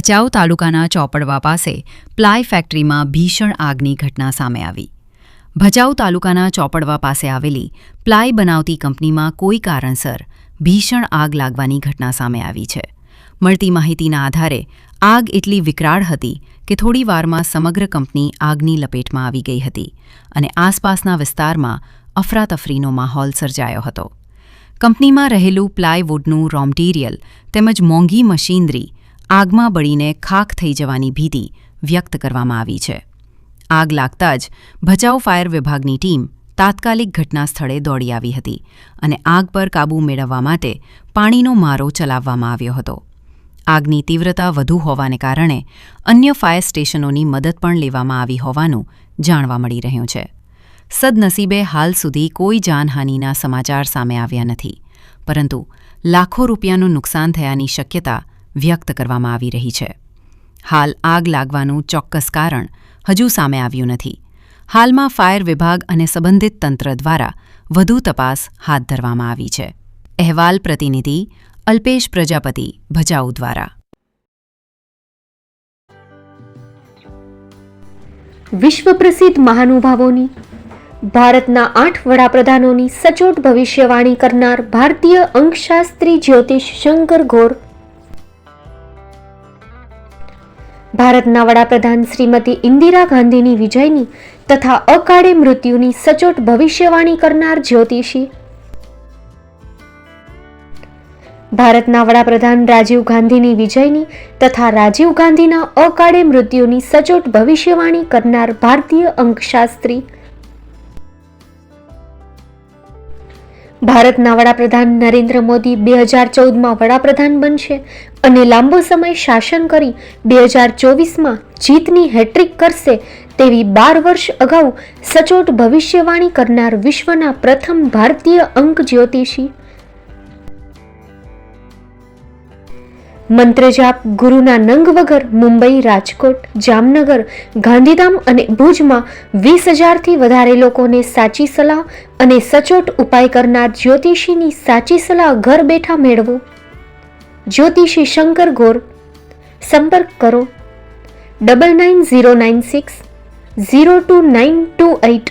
ભચાઉ તાલુકાના ચોપડવા પાસે પ્લાય ફેક્ટરીમાં ભીષણ આગની ઘટના સામે આવી. ભચાઉ તાલુકાના ચોપડવા પાસે આવેલી પ્લાય બનાવતી કંપનીમાં કોઈ કારણસર ભીષણ આગ લાગવાની ઘટના સામે આવી છે. મળતી માહિતીના આધારે આગ એટલી વિકરાળ હતી કે થોડી વારમાં સમગ્ર કંપની આગની લપેટમાં આવી ગઈ હતી અને આસપાસના વિસ્તારમાં અફરાતફરીનો માહોલ સર્જાયો હતો. કંપનીમાં રહેલું પ્લાયવુડનું રો મટીરિયલ તેમજ મોંઘી મશીનરી આગમાં બળીને ખાખ થઈ જવાની ભીતિ વ્યક્ત કરવામાં આવી છે. આગ લાગતા જ ભચાઉ ફાયર વિભાગની ટીમ તાત્કાલિક ઘટના સ્થળે દોડી આવી હતી અને આગ પર કાબૂ મેળવવા માટે પાણીનો મારો ચલાવવામાં આવ્યો હતો. આગની તીવ્રતા વધુ હોવાને કારણે અન્ય ફાયર સ્ટેશનોની મદદ પણ લેવામાં આવી હોવાનું જાણવા મળી રહ્યું છે. સદનસીબે હાલ સુધી કોઈ જાનહાનિના સમાચાર સામે આવ્યા નથી, પરંતુ લાખો રૂપિયાનું નુકસાન થયાની શક્યતા વ્યક્ત કરવામાં આવી રહી છે. હાલ આગ લાગવાનું ચોક્કસ કારણ હજુ સામે આવ્યું નથી. હાલમાં ફાયર વિભાગ અને સંબંધિત તંત્ર દ્વારા વધુ તપાસ હાથ ધરવામાં આવી છે. અહેવાલ પ્રતિનિધિ અલ્પેશ પ્રજાપતિ, ભચાઉ દ્વારા. વિશ્વ પ્રસિદ્ધ મહાનુભાવોની, ભારતના 8 વડાપ્રધાનોની સચોટ ભવિષ્યવાણી કરનાર ભારતીય અંકશાસ્ત્રી જ્યોતિષ શંકર ગોર, ભારતના વડાપ્રધાન શ્રીમતી ઇન્દિરા ગાંધીની વિજયની તથા અકાળે મૃત્યુની સચોટ ભવિષ્યવાણી કરનાર જ્યોતિષી, ભારતના વડાપ્રધાન રાજીવ ગાંધીની વિજયની તથા રાજીવ ગાંધીના અકાળે મૃત્યુની સચોટ ભવિષ્યવાણી કરનાર ભારતીય અંકશાસ્ત્રી, ભારતના વડાપ્રધાન નરેન્દ્ર મોદી 2014માં વડાપ્રધાન બનશે અને લાંબો સમય શાસન કરી 2024માં જીતની હેટ્રિક કરશે તેવી 12 વર્ષ અગાઉ સચોટ ભવિષ્યવાણી કરનાર વિશ્વના પ્રથમ ભારતીય અંક જ્યોતિષી, મંત્રજાપ ગુરુના નંગ વગર મુંબઈ, રાજકોટ, જામનગર, ગાંધીધામ અને ભુજમાં 20,000થી વધારે લોકોને સાચી સલાહ અને સચોટ ઉપાય કરનાર જ્યોતિષીની સાચી સલાહ ઘર બેઠા મેળવો. જ્યોતિષી શંકર ગોર. સંપર્ક કરો 9909602928.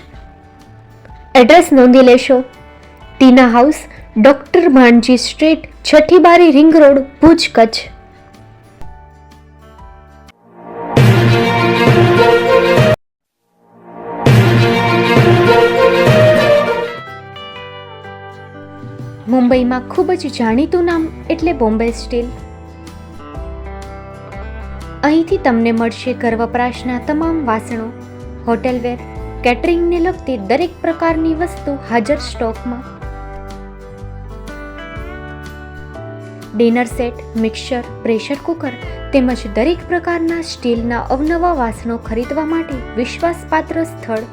એડ્રેસ નોંધી લેશો. ટીના હાઉસ, ડોક્ટર ભાણજી સ્ટ્રીટ, છઠ્ઠી બારી, રિંગ રોડ, ભુજ, કચ્છ. મુંબઈમાં ખૂબ જ જાણીતું નામ એટલે બોમ્બે સ્ટીલ. અહીંથી તમને મળશે ઘર વપરાશના તમામ વાસણો, હોટેલવેર, કેટરિંગને લગતી દરેક પ્રકારની વસ્તુ હાજર સ્ટોકમાં. Dinner set, mixer, pressure cooker તેમજ દરેક પ્રકારના સ્ટીલના અવનવા વાસણો ખરીદવા માટે વિશ્વાસપાત્ર સ્થળ.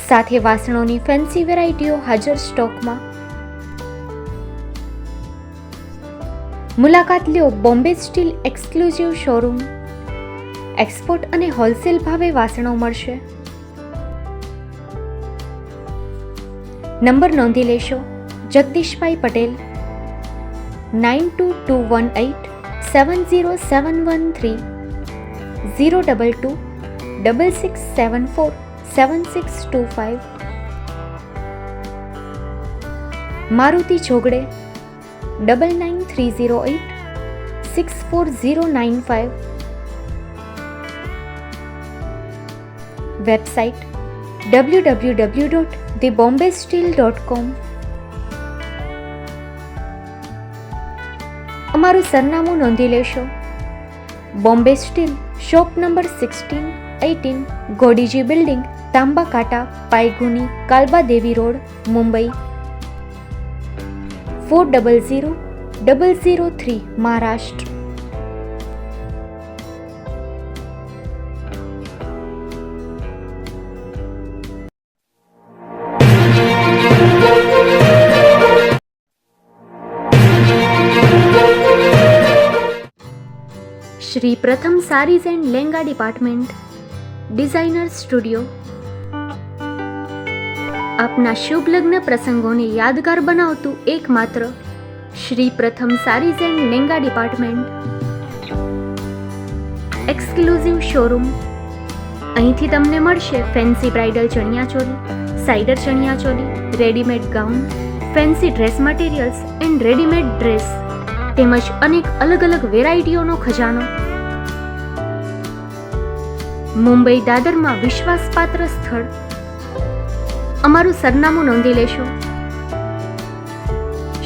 સાથે વાસણોની ફેન્સી વેરાયટીઓ હાજર સ્ટોકમાં. મુલાકાત લ્યો Bombay steel exclusive showroom. Export અને હોલસેલ ભાવે વાસણો મળશે. નંબર નોંધી લેશો. જગદીશભાઈ પટેલ 9221870713 02266747625. મારુતિ જોગડે 9930864095. Website www.thebombasteel.com. અમારું સરનામું નોંધી લેશો. Bombay steel, shop number 16-18, Godiji building, Tamba Kanta, Payguni, Kalba Devi road, Mumbai 400003, Maharashtra. Shri Pratham saris and lenga department, designer studio. આપના શુભ લગ્ન પ્રસંગોને યાદગાર બનાવતું એકમાત્ર Shri Pratham saris and lenga department, exclusive showroom. અહીંથી તમને મળશે fancy bridal chaniya choli, cider chaniya choli, readymade gown, fancy dress materials and readymade dress તેમજ અનેક અલગ અલગ વેરાયટીઓનો ખજાનો. મુંબઈ દાદરમાં વિશ્વાસપાત્ર સ્થળ. અમારું સરનામું નોંધી લેશો.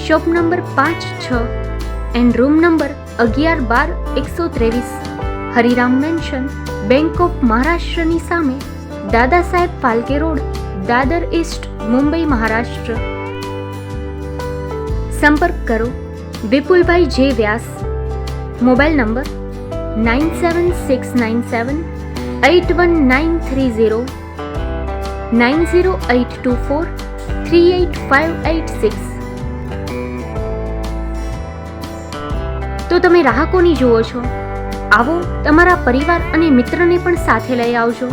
Shop number 5-6 and room number 11-12-123, Hariram mansion, bank of મહારાષ્ટ્રની સામે, દાદા સાહેબ ફાલ્કે રોડ, દાદર ઈસ્ટ, મુંબઈ, મહારાષ્ટ્ર. સંપર્ક કરો વિપુલભાઈ જે વ્યાસ. Mobile number 9769781930, 9082438586. તો તમે રાહ કોની જુઓ છો? આવો, તમારા પરિવાર અને મિત્રને પણ સાથે લઈ આવજો.